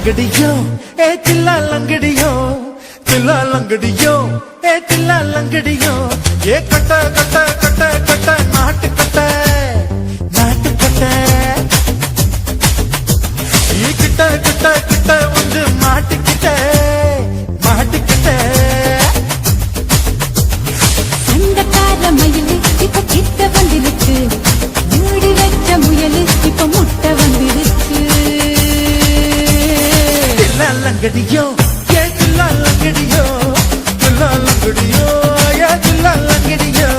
லங்கடியோ ஏ தில்லா லங்கடியோ தில்லா லங்கடியோ ஏ தில்லா லங்கடியோ ஏ கட்ட கட்ட கட்ட கட்ட நாட்டு கட்ட நாட்டு கட்ட ஈ கிட்ட கிட்ட கிட்ட வந்து மாட்டிக்கிட்ட மாட்டிக்கிட்ட சண்டக்கார மயிலு இப்ப கிட்ட வந்துருச்சு மூடி வச்ச முயலு இப்ப முட்டை வந்துருச்சு தில்லா லங்கடியோ ஏ தில்லா லங்கடியோ தில்லா லங்கடியோ ஏ தில்லா லங்கடியோ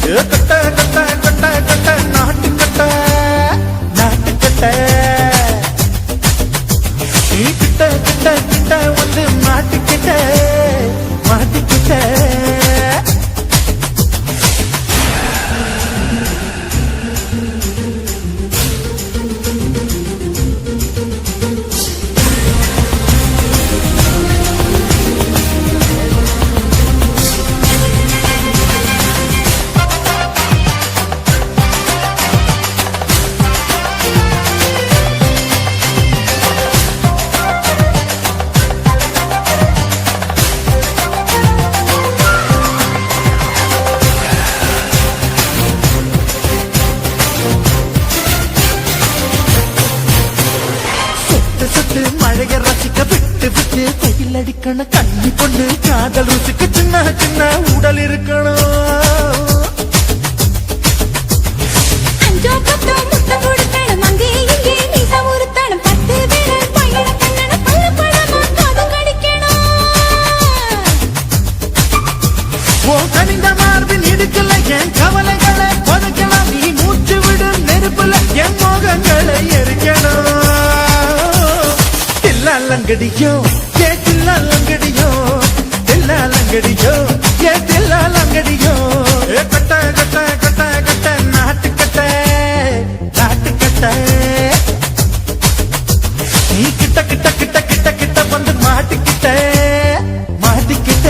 ஏ கட்ட கட்ட கட்ட கட்ட நாட்டு கட்ட நாட்டு கட்ட ஈ கிட்ட கிட்ட கிட்ட வந்து மாட்டிக்கிட்ட மாட்டிக்கிட்ட மழைய ரசிக்க விட்டு விட்டு கையில் அடிக்கணும் கண்ணி பொண்ணு காதல் ருசிக்க சின்ன சின்ன உடல் இருக்கணும் அஞ்சோ பத்தோ முட்டை கொடுக்கணும் அங்கே இங்கே நீச உறுத்தணும் 10 பேரல் பையன கண்ணன பல்ல பழமா காது கடிக்கணும் ஓ கனிந்த மார்பின் இடுக்கல என் கவலைகளை பதுக்கலாம் நீ மூச்சு விடும் நெருப்புல என் மோகங்களை எரிக்கணும் தில்லா லங்கடியோ ஏ தில்லா லங்கடியோ தில்லா லங்கடியோ ஏ தில்லா லங்கடியோ ஏ கட்ட கட்ட கட்ட கட்ட நாட்டு கட்ட நாட்டு கட்ட நீ கிட்ட கிட்ட கிட்ட கிட்ட கிட்ட வந்து மாட்டிக்கிட்ட மாட்டிக்கிட்ட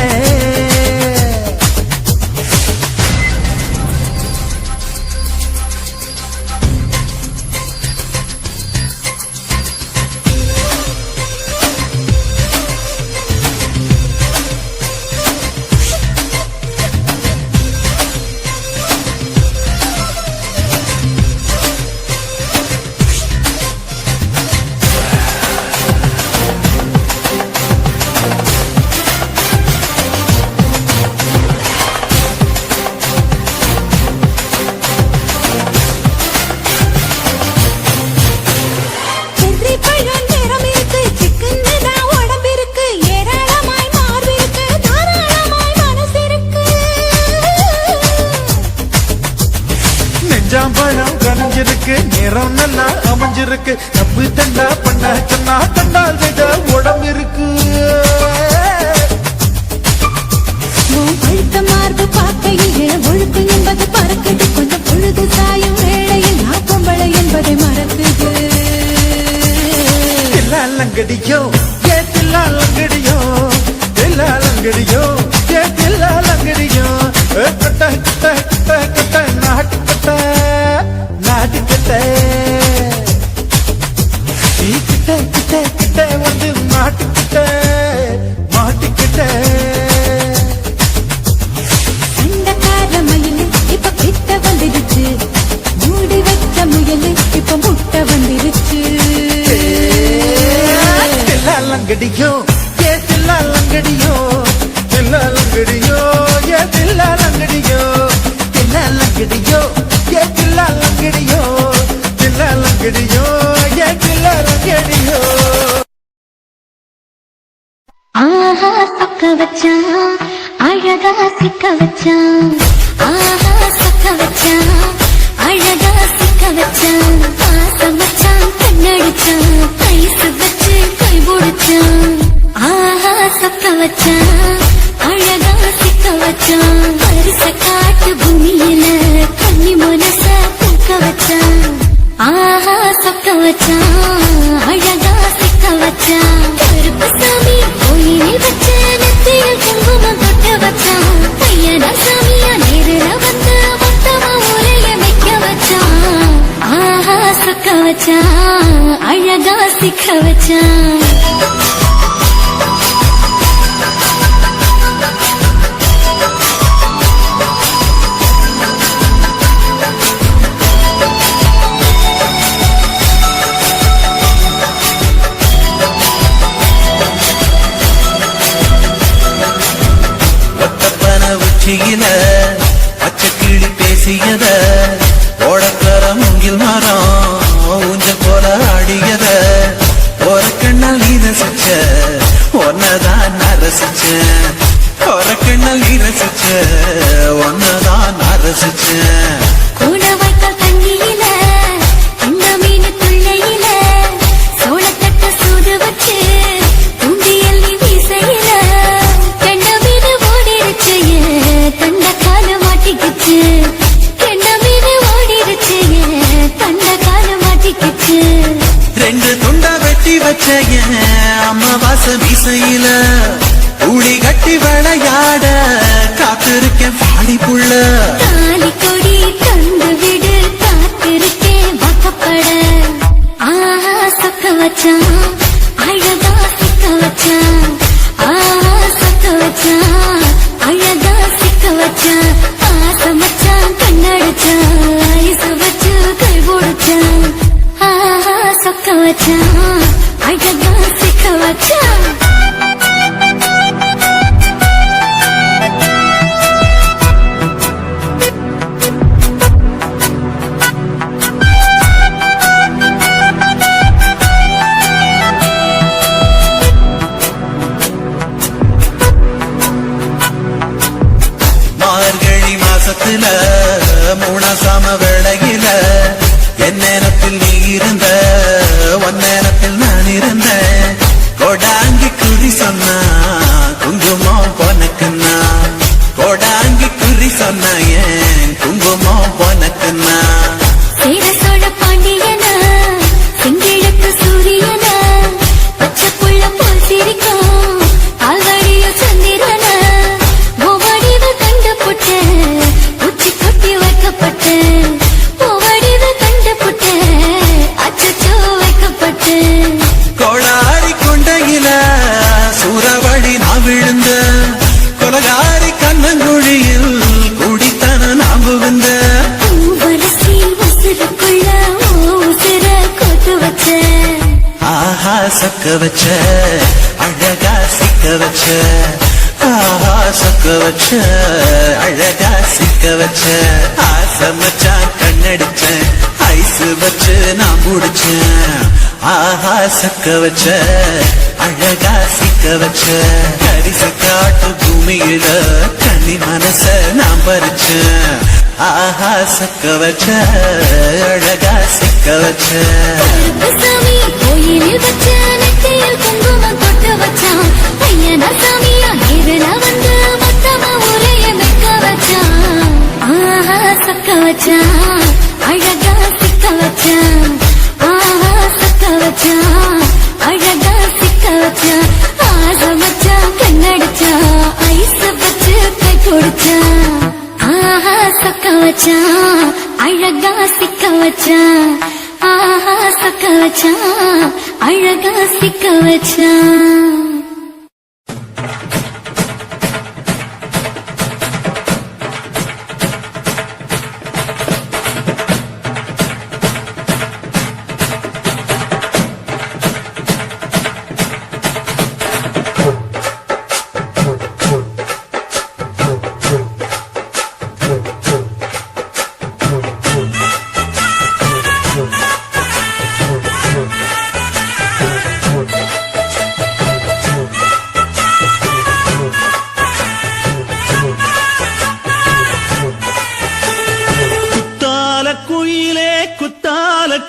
சென்றி பழம் நிறம் இருக்கு சிக்கன்னு தான் உடம்பு இருக்கு ஏராளமாய் மார்பு இருக்கு தாராளமாய் மனசு இருக்கு நெஞ்சாம்பழம் கனிஞ்சிருக்கு நிறம் நல்லா அமைஞ்சிருக்கு தப்பு தண்டா பண்ண சொன்னா தண்டால் வித உடம்பு இருக்கு உன் பழுத்த மார்பு பார்க்கையிலே ஒழுக்கு என்பது பறக்குது கொஞ்சம் பொழுது சாயும் வேளையில் நான் பொம்பளை என்பதை மறக்குது தில்லா லங்கடியோ ஏ தில்லா லங்கடியோ தில்லா லங்கடியோ ஏ தில்லா லங்கடியோ ஏ கட்ட கட்ட கட்ட கட்ட நாட்டு கட்ட நாட்டு கட்ட நீ கிட்ட கிட்ட கிட்ட வந்து மாட்டிக்கிட்ட மாட்டிக்கிட்ட சண்டக்கார மயிலு இப்ப கிட்ட வந்துடுச்சு மூடி வச்ச முயலு இப்ப முட்டை வந்துருச்சு தில்லா லங்கடியோ ஏ தில்லா லங்கடியோ தில்லா லங்கடியோ ஏ தில்லா லங்கடியோ தில்லா லங்கடியோ ஏ தில்லா லங்கடியோ தில்லா லங்கடியோ ஏ தில்லா லங்கடியோ ஆஹா சொக்க வச்சான் அழகா சிக்க வச்சான் ஆஹா சொக்க வச்சான் அழகா சிக்க வச்சான் பாசம் வச்சான் கண்ணடிச்சான் ஐஸ் வச்சு கை பிடிச்சான் ஆஹா சொக்க வச்சான் அழகா சிக்க வச்சான் பரிச காட்டு பூமியில கன்னி மனச பூக்க வச்சான் ஆஹா சொக்க வச்சான் அழகா சிக்க வச்சான் கருப்பு சாமி கோயிலில் வச்ச நெத்தியில் குங்குமம் தொட்டு வச்சான் பையனா சாமியா நேரில் வந்து மொத்தமா உரைய வைக்க வச்சான் ஆஹா சொக்க வச்சான் அழகா சிக்க வச்சான் உச்சியில பச்சைக்கிளி பேசியத ஓடக்கர மூங்கில் மரம் ஊஞ்சல் போல ஆடியத ஒரு கண்ணால் நீ ரசிச்ச ஒன்னதான் நான் ரசிச்சேன் ஒரு கண்ணால் நீ ரசிச்ச ஒன்னதான் நான் ரசிச்சேன் கூட வைத்த தண்ணியில இந்த மீன் துள்ளையில சோளத்தட்ட சூடு வச்சு தூண்டியல் நீ வீசையில கண்ட மீன் ஓடிருச்சு தண்ட கால மாட்டிக்கிச்சு கண்ட மீன் ஓடிருச்சு தண்ட கால மாட்டிக்கிச்சு ரெண்டு துண்டா வெட்டி வச்ச அம்மா வாச வீசையில ஊடி கட்டி விளையாட காத்திருக்கேன் பாடி புள்ள தாலி கொடி தந்து விடு காத்திருக்கேன் வாக்கப்பட ஆஹா சொக்க வச்சான் அழகா சிக்க வச்சான் ஆஹா சொக்க வச்சான் அழகா சிக்க வச்சான் ஆசை மச்சான் கண்ணடிச்சான் ஐசு வச்சு கை போடுச்சான் ஆஹா சொக்க வச்சான் அழகா சிக்க வச்சான் மார்கழி மாசத்துல மூணாசாம வேளையில என் நேரத்தில் நீ இருந்த உன் நேரத்தில் நான் இருந்தேன் கோடாங்கி குறி சொன்னா குங்குமம் போனக்குன்னா கோடாங்கி குறி சொன்னா ஏன் குங்குமம் போனக்குன்னா சேர சோழ பாண்டியனா செங்கிழக்கு சூரியனா பச்சை புள்ள போல் சிரிக்கும் ஆல்வடிய சந்திரனா ஓவடிவு கண்டு புட்ட உச்சி கொட்டி வைக்கப்பட்டு ஓவடிவு கண்டு புட்ட அச்சச்சோ வைக்கப்பட்டு கோடாரி கொண்டையில சூறவழி நான் விழுந்த கொலகாரி கண்ணங்குழியில் குடித்தன நான் புகுந்த பூவரசி உசுருக்குள்ள உசுர கொத்து வச்ச ஆஹா சக்க வச்ச அழகா சிக்க வச்ச ஆஹா சக்க வச்ச அழகா சிக்க வச்ச ஆசை மச்சான் கண்ணடிச்சேன் ஐசு வச்சு நான் முடிச்சேன் ஆஹா சக்க வச்ச அழகா சிக்க வச்ச கரிசு காட்டு பூமியில கன்னி மனச நான் பறிச்சேன் ஆஹா சக்க வச்ச அழகா சிக்க வச்ச சாமி கோயிலில் வச்ச நெத்தியில் குங்குமம் தொட்டு வச்சான் பையனா சாமியா நேரில் வந்து மொத்தமா உரைய வைக்க வச்சான் ஆஹா சக்க வச்சான் அழகா சிக்க வச்சான் ஆஹா சக்க வச்சான் அழகா சிக்க வச்சான் ஆசை மச்சான் கண்ணடிச்சான் ஐஸ் வச்சு கை கொடுச்சான் ஆஹா சக்க வச்சான் அழகா சிக்க வச்சான் ஆஹா சக்க வச்சான் அழகா சிக்க வச்சான்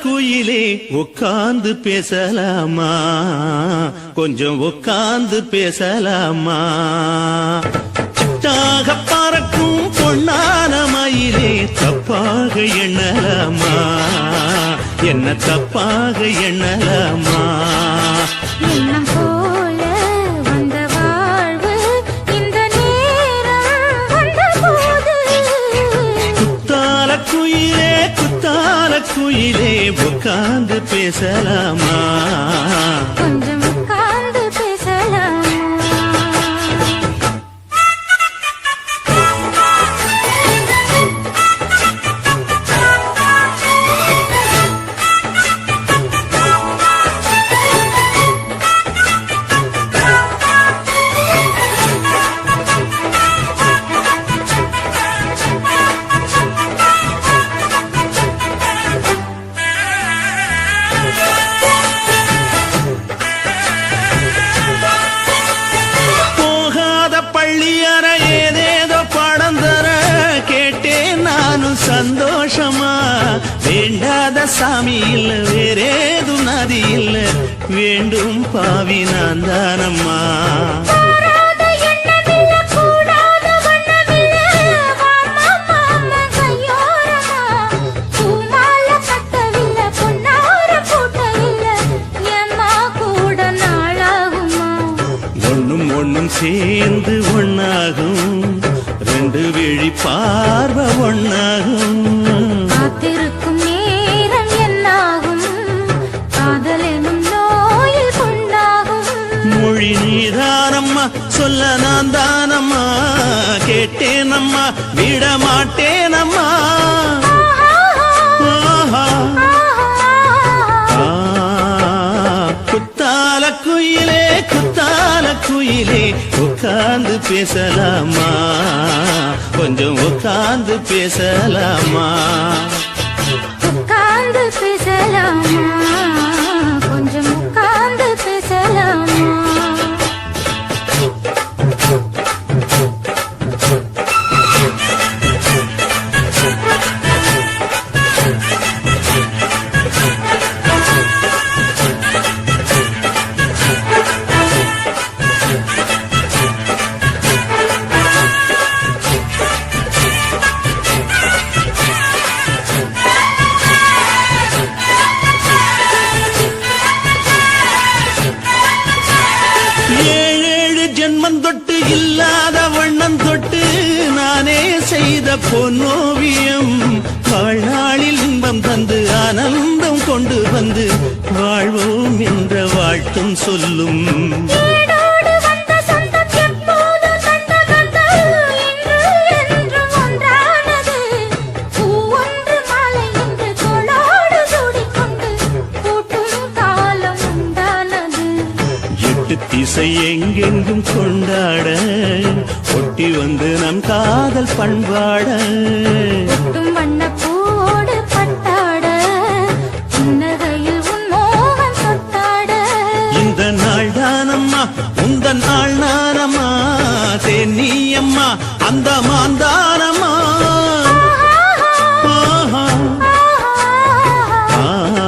குயிலே உட்கார்ந்து பேசலாமா கொஞ்சம் உட்கார்ந்து பேசலாமா சிட்டாக பறக்கும் பொன்னான மயிலே தப்பாக எண்ணலாமா என்ன தப்பாக எண்ணலாமா எண்ணம் போல வந்த வாழ்வு இந்த நேரம் வந்தபோது குத்தால குயிலே குத்தால குயிலே உட்கார்ந்து பேசலாமா கொஞ்சம் உட்கார்ந்து பேசலாம். போகாத பள்ளியற ஏதேதோ பாடம் தர கேட்டேன் நானும் சந்தோஷமா வேண்டாத சாமி இல்ல வேறேதும் நதி இல்ல வேண்டும் பாவி நான் தானம்மா கூடாத எண்ணமில்ல, கூடாத வண்ணமில்ல, வாமா மாமா கையோரமா. பூமாலை கட்டவில்லை, பொன்னார பூட்டவில்லை, ஏம்மா கூட நாளாகுமா? ஒண்ணும் சேர்ந்து ஒண்ணாகும் ரெண்டு விழி பார்வை ஒண்ணாகும் காத்திருக்கும் நேரம் என்னாகும்? காதல் எனும் நோயில் கொண்டாகும். மொழி நீதானம்மா சொல்ல நான் தானம்மா கேட்டேனம்மா விட மாட்டேனம்மா ஆஹா. ஆ, குத்தால குயிலே குத்தால குயிலே உட்கார்ந்து பேசலாமா கொஞ்சம் உட்கார்ந்து பேசலாமா உட்கார்ந்து பேசலாமா? கொஞ்சம் உட்கார்ந்து பேசலாமா? ஏழேழு ஜென்மம் தொட்டு இல்லாத வண்ணம் தொட்டு நானே செய்த பொன்னோவியம் வாழ்நாளில் இன்பம் தந்து ஆனந்தம் கொண்டு வந்து வாழ்வோம் என்ற வாழ்த்தும் சொல்லும் ஏடோடு வந்த சொந்தம் எப்போது தந்த கந்தல் இன்று என்றும் ஒன்றானது. பூ ஒன்று மாலை என்று தோளோடு சூடிக்கொண்டு கூட்டும் காலம் உண்டானது. எட்டு திசை எங்கெங்கும் கொண்டாட ஒட்டி வந்து நம் காதல் பண்பாட ஒட்டும் வண்ணப் பூவோடு பட்டாட, புன்னகையில் உன் மோகம் தொட்டாட. இந்த நாள் தானம்மா உந்த நாள் நானம்மா தேனி அம்மா அந்த மாந்தானம்மா ஆஹா. ஆஹா.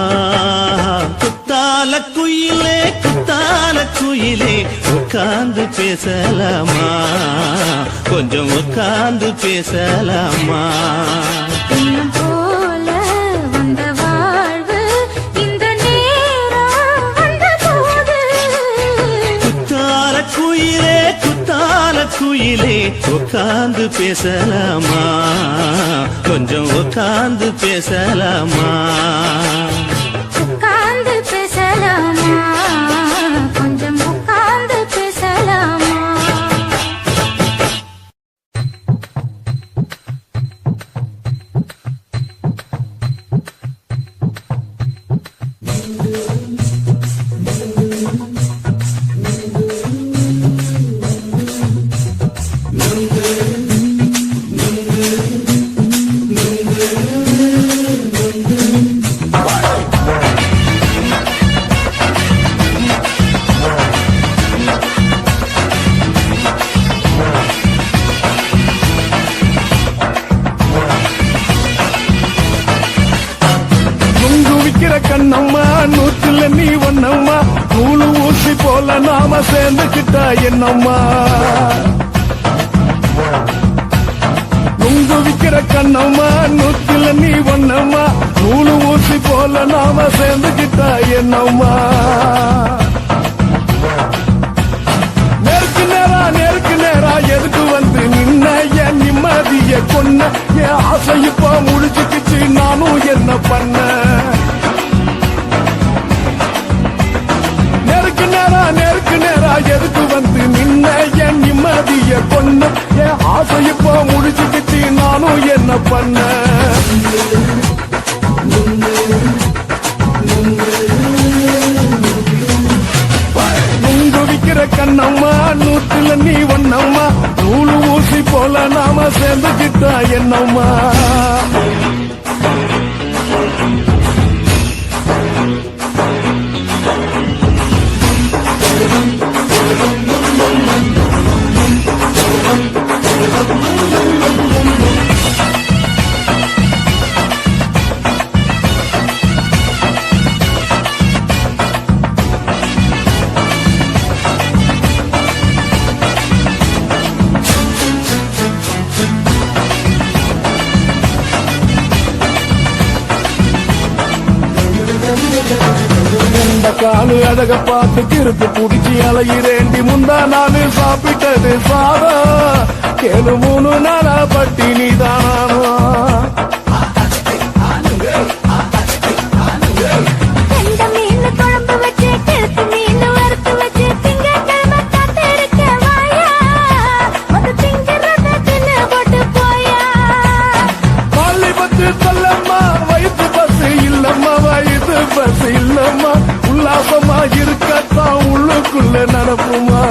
குத்தால குயிலே குத்தால குயிலே உட்கார்ந்து பேசலாமா கொஞ்சம் உட்கார்ந்து பேசலாமா எண்ணம் போல வந்த வாழ்வு இந்த நேரம் வந்தபோது. குத்தால குயிலே உட்கார்ந்து பேசலாமா கொஞ்சம் உட்கார்ந்து பேசலாமா உட்கார்ந்து பேசலாமா? கொஞ்சம் உட்கார்ந்து பேசலாமா? கண்ணம்மா நூற்றுல நீ ஒன்னம்மா நூலு ஊசி போல நாம சேர்ந்துக்கிட்டா என்னம்மா நுங்கு விக்கிற கண்ணம்மா நூற்றுல நீ ஒன்னம்மா நூலு ஊசி போல நாம சேர்ந்துக்கிட்டா என்னம்மா நேருக்கு நேரா எதுக்கு வந்து நின்ன என் நிம்மதிய கொன்ன என் ஆசை இப்ப முடிச்சுக்கிச்சு நானும் என்ன பண்ண நெருக்கு நேரா எதுக்கு வந்து நின்ன என் நிம்மதிய கொன்ன என் ஆசை இப்போ முடிச்சுக்கிட்டு நானும் என்ன பண்ண நுங்கு விக்கிற கண்ணம்மா நூற்றுல நீ ஒன்னம்மா நூலு ஊசி போல நாம சேர்ந்துக்கிட்டா என்னம்மா காலு அழக பார்த்து கிறுக்கு புடிச்சு அலையிறேண்டி முந்தா நாலு சாப்பிட்டது சாதம் கேளு 3 நாளா பட்டினி தானோ கெண்ட மீன் குழம்பு வச்சு கிழக்கு மீன் வறுத்து வச்சு திங்கட்கிழமை காத்திருக்க வாயா வந்து திங்கிறத தின்னு போட்டு போயா பள்ளி பத்து சொல்லம்மா வயிற்று பஸ் இல்லம்மா வயிற்று பஸ் இல்லம்மா உல்லாசமா இருக்கத்தான் உள்ளுக்குள்ள நடப்புமா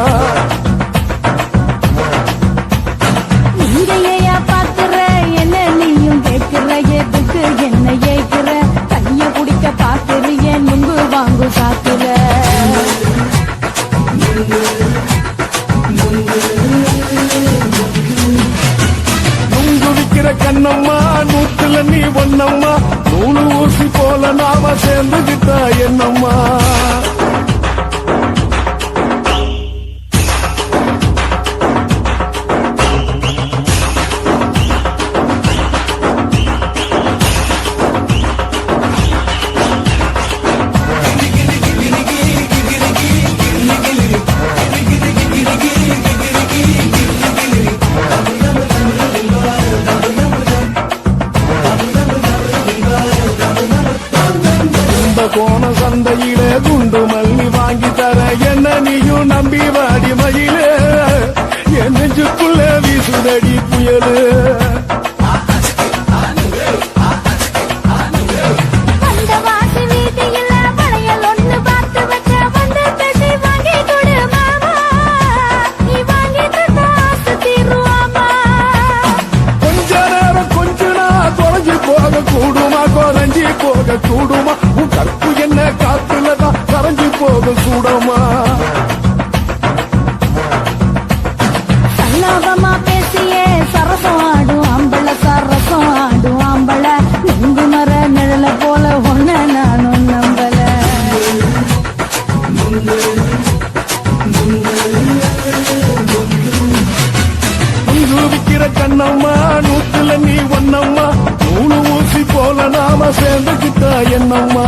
நீரையா பாக்குற என்ன நீயும் கேட்கிற எதுக்கு என்ன ஏய்க்கிற தண்ணிய குடிக்க பாக்குறிய நுங்கு வாங்கு சாக்குற நுங்கு விக்கிற கண்ணம்மா நூற்றுல நீ ஒன்னம்மா நூலு ஊசி போல நாம சேர்ந்துகிட்டா என்னம்மா கோண சந்தையில குண்டு மல்லி வாங்கி தர என்ன நீயும் நம்பி வாடி மயிலே என் நெஞ்சுக்குள்ள வீசுதடி புயலு அந்த வாசி வீதியில வளையல் ஒண்ணு பார்த்து வச்ச வந்து பேசி வாங்கி கொடு மாமா நீ வாங்கி தந்தா ஆசை தீருவாமா கொஞ்ச நேரம் கொஞ்ச நாள் தொலைஞ்சு போக கூடுமா குறைஞ்சி போக கூடுமா உன் கற்பு என்ன காத்துலதான் கரைஞ்சு போக கூடுமா சல்லாபமா பேசியே சரசம் ஆடும் ஆம்பள சரசம் ஆடும் ஆம்பள நெங்கு மர நிழல போல ஒன்ன நானும் நம்பல நுங்கு விக்கிற கண்ணம்மா நூற்றுல நீ ஒன்னம்மா நூலு ஊசி போல நாம சேர்ந்துகிட்டா என்னம்மா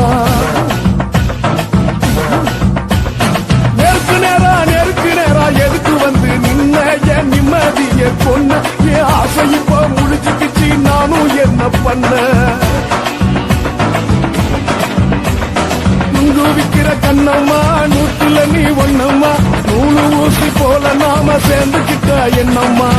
நெருக்கு நேரா எதுக்கு வந்து நின்ன என் நிம்மதிய கொன்ன என் ஆசை இப்ப முடிச்சுக்கிச்சு நானும் என்ன பண்ண நுங்கு விக்கிற கண்ணம்மா நூற்றுல நீ ஒன்னம்மா நூலு ஊசி போல நாம சேர்ந்துக்கிட்டா என்னம்மா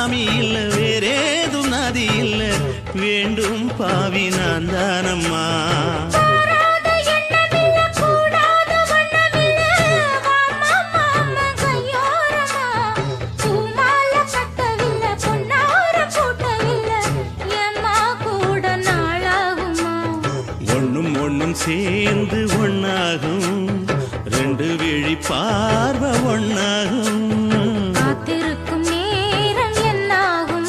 சாமி இல்ல வேறேதும் நதி இல்ல வேண்டும் பாவி நான் தானம்மா போராத எண்ணமில்ல, கூடாத வண்ணமில்ல, வாம்மா மாமா கையோரமா. பூமாலை கட்டவில்லை, பொன்னார பூட்டவில்லை, ஏம்மா கூட நாளாகுமா? ஒண்ணும் ஒண்ணும் சேர்ந்து ஒண்ணாகும் ரெண்டு விழி பார்வை ஒண்ணாகும் காத்திருக்கும் நேரம் என்னாகும்?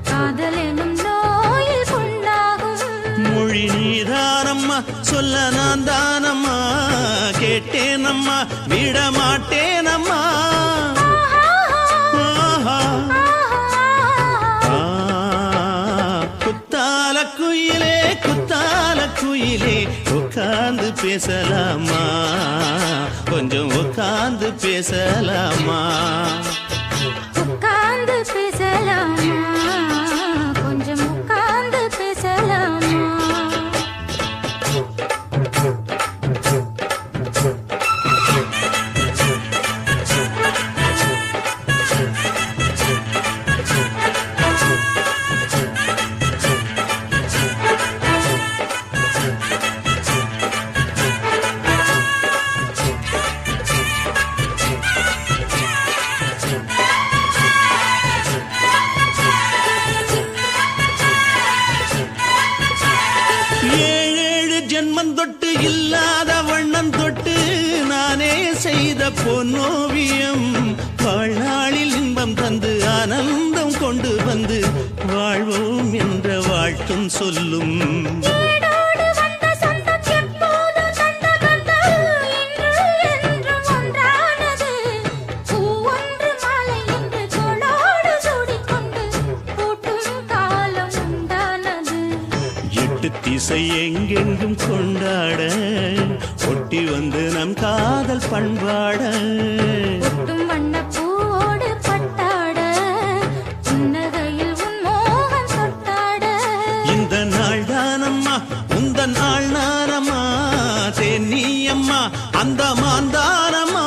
காதல் எனும் நோயில் புண்ணாகும். மொழி நீதானம்மா சொல்ல நான் தானம்மா கேட்டேனம்மா விட மாட்டேனம்மா ஆஹா. ஆ, குத்தால குயிலே குத்தால குயிலே உட்கார்ந்து பேசலாமா கொஞ்சம் உட்கார்ந்து பேசலாமா உட்கார்ந்து பேசலாமா? கொஞ்சம் உட்கார்ந்து பேசலாமா? ஏழேழு ஜென்மம் தொட்டு இல்லாத வண்ணம் தொட்டு நானே செய்த பொன்னோவியம் வாழ்நாளில் இன்பம் தந்து ஆனந்தம் கொண்டு வந்து வாழ்வோம் என்ற வாழ்த்தும் சொல்லும் ஏடோடு வந்த சொந்தம் எப்போதும் தந்த பந்தம் இன்று என்றும் ஒன்றானது. பூ ஒன்று மாலை என்று தோளோடு சூடிக்கொண்டு பூட்டும் காலம் உண்டானது. எட்டு திசை எங்கெங்கும் கொண்டாட ஒட்டி வந்து நம் காதல் பண்பாட ஒட்டும் வண்ணப் பூவோடு பட்டாட, புன்னகையில் உன் மோகம் தொட்டாட. இந்த நாள் தானம்மா உந்த நாள் நானம்மா தேனி அம்மா அந்த மாந்தானம்மா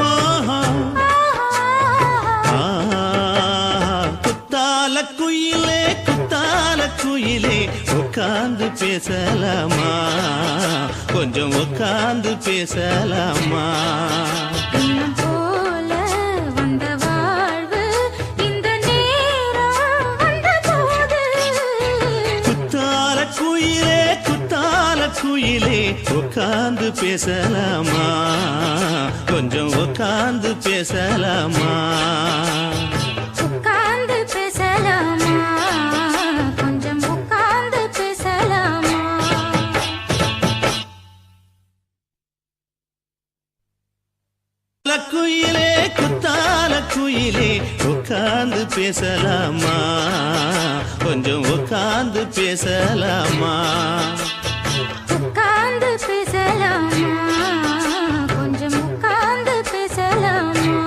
ஆஹா. ஆ, குத்தால குயிலே குத்தால குயிலே உட்கார்ந்து பேசலாமா கொஞ்சம் உட்கார்ந்து பேசலாமா எண்ணம் போல வந்த வாழ்வு இந்த நேரம் வந்தபோது. குத்தால குயிலே உட்கார்ந்து பேசலாமா கொஞ்சம் உட்கார்ந்து பேசலாமா உட்கார்ந்து பேசலாமா? கொஞ்சம் உட்கார்ந்து பேசலாமா? குயிலே குத்தால குயிலே உட்கார்ந்து பேசலாமா கொஞ்சம் உட்கார்ந்து பேசலாமா உட்கார்ந்து பேசலாமா? கொஞ்சம் உட்கார்ந்து பேசலாமா?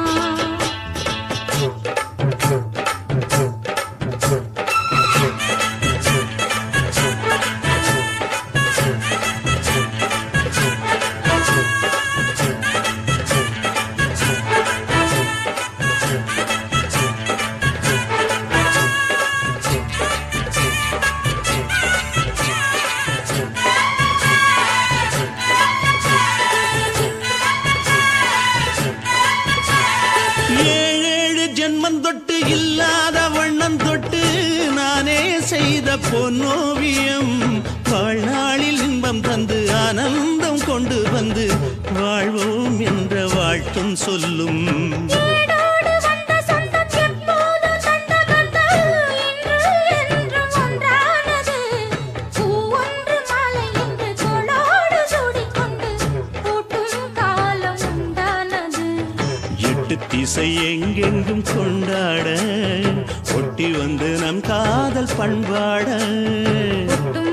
ஏழேழு ஜென்மம் தொட்டு இல்லாத வண்ணம் தொட்டு நானே செய்த பொன்னோவியம் வாழ்நாளில் இன்பம் தந்து ஆனந்தம் கொண்டு வந்து வாழ்வோம் என்ற வாழ்த்தும் சொல்லும் ஏடோடு வந்த சொந்தம் எப்போதும் தந்த பந்தம் இன்று என்றும் ஒன்றானது. பூ ஒன்று மாலை என்று தோளோடு சூடிக்கொண்டு பூட்டும் காலம் உண்டானது. எட்டு திசை எங்கெங்கும் கொண்டாட ஒட்டி வந்து நம் காதல் பண்பாட ஒட்டும்